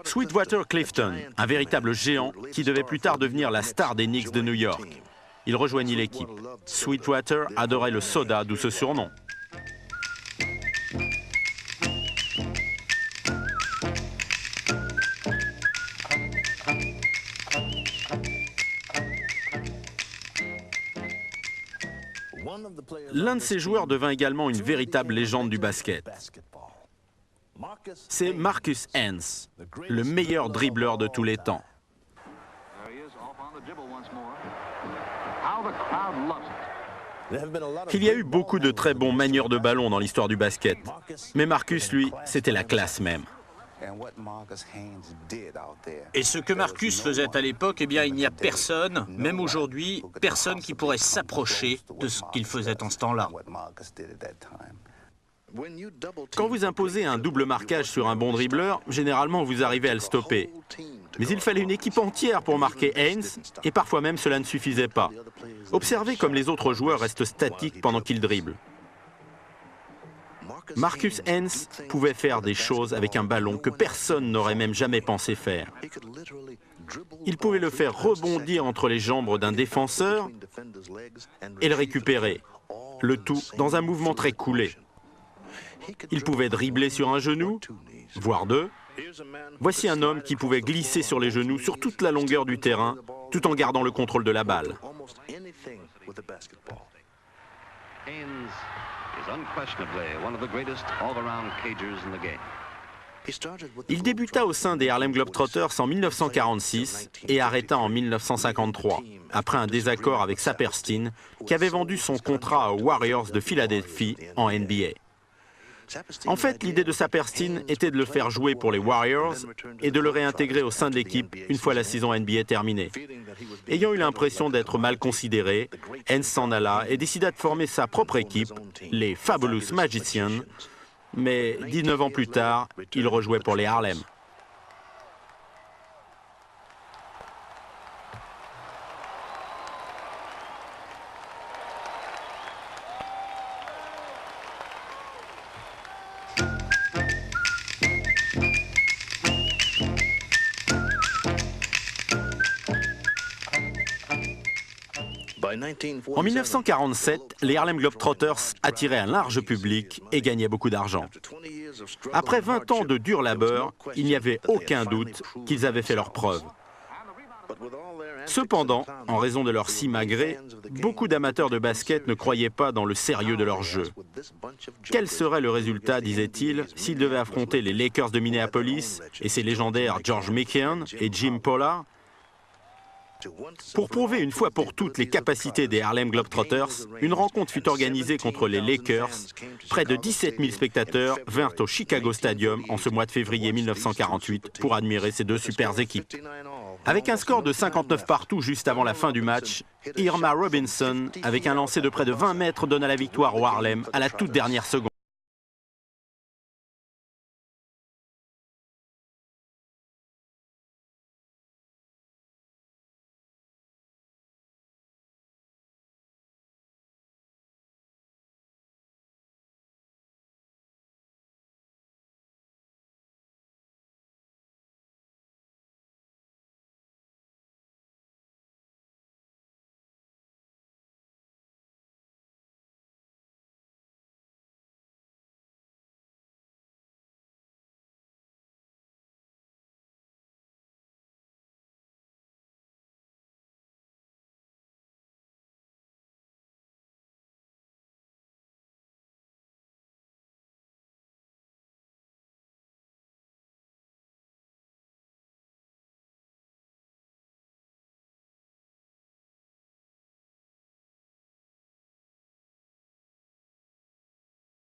Sweetwater Clifton, un véritable géant qui devait plus tard devenir la star des Knicks de New York. Il rejoignit l'équipe. Sweetwater adorait le soda, d'où ce surnom. L'un de ces joueurs devint également une véritable légende du basket. C'est Marcus Hens, le meilleur dribbleur de tous les temps. Il y a eu beaucoup de très bons manieurs de ballon dans l'histoire du basket. Mais Marcus, lui, c'était la classe même. Et ce que Marcus faisait à l'époque, eh bien, il n'y a personne, même aujourd'hui, personne qui pourrait s'approcher de ce qu'il faisait en ce temps-là. Quand vous imposez un double marquage sur un bon dribbleur, généralement vous arrivez à le stopper. Mais il fallait une équipe entière pour marquer Hens, et parfois même cela ne suffisait pas. Observez comme les autres joueurs restent statiques pendant qu'ils dribblent. Marcus Hens pouvait faire des choses avec un ballon que personne n'aurait même jamais pensé faire. Il pouvait le faire rebondir entre les jambes d'un défenseur et le récupérer, le tout dans un mouvement très coulé. Il pouvait dribbler sur un genou, voire deux. Voici un homme qui pouvait glisser sur les genoux sur toute la longueur du terrain, tout en gardant le contrôle de la balle. Il débuta au sein des Harlem Globetrotters en 1946 et arrêta en 1953, après un désaccord avec Saperstein, qui avait vendu son contrat aux Warriors de Philadelphie en NBA. En fait, l'idée de Saperstein était de le faire jouer pour les Warriors et de le réintégrer au sein de l'équipe une fois la saison NBA terminée. Ayant eu l'impression d'être mal considéré, Hens s'en alla et décida de former sa propre équipe, les Fabulous Magicians, mais 19 ans plus tard, il rejouait pour les Harlem. En 1947, les Harlem Globetrotters attiraient un large public et gagnaient beaucoup d'argent. Après 20 ans de dur labeur, il n'y avait aucun doute qu'ils avaient fait leurs preuves. Cependant, en raison de leur simagrée, beaucoup d'amateurs de basket ne croyaient pas dans le sérieux de leur jeu. Quel serait le résultat, disait-il, s'ils devaient affronter les Lakers de Minneapolis et ses légendaires George Mikan et Jim Pollard? Pour prouver une fois pour toutes les capacités des Harlem Globetrotters, une rencontre fut organisée contre les Lakers. Près de 17 000 spectateurs vinrent au Chicago Stadium en ce mois de février 1948 pour admirer ces deux super équipes. Avec un score de 59 partout juste avant la fin du match, Irma Robinson, avec un lancer de près de 20 mètres, donna la victoire aux Harlem à la toute dernière seconde.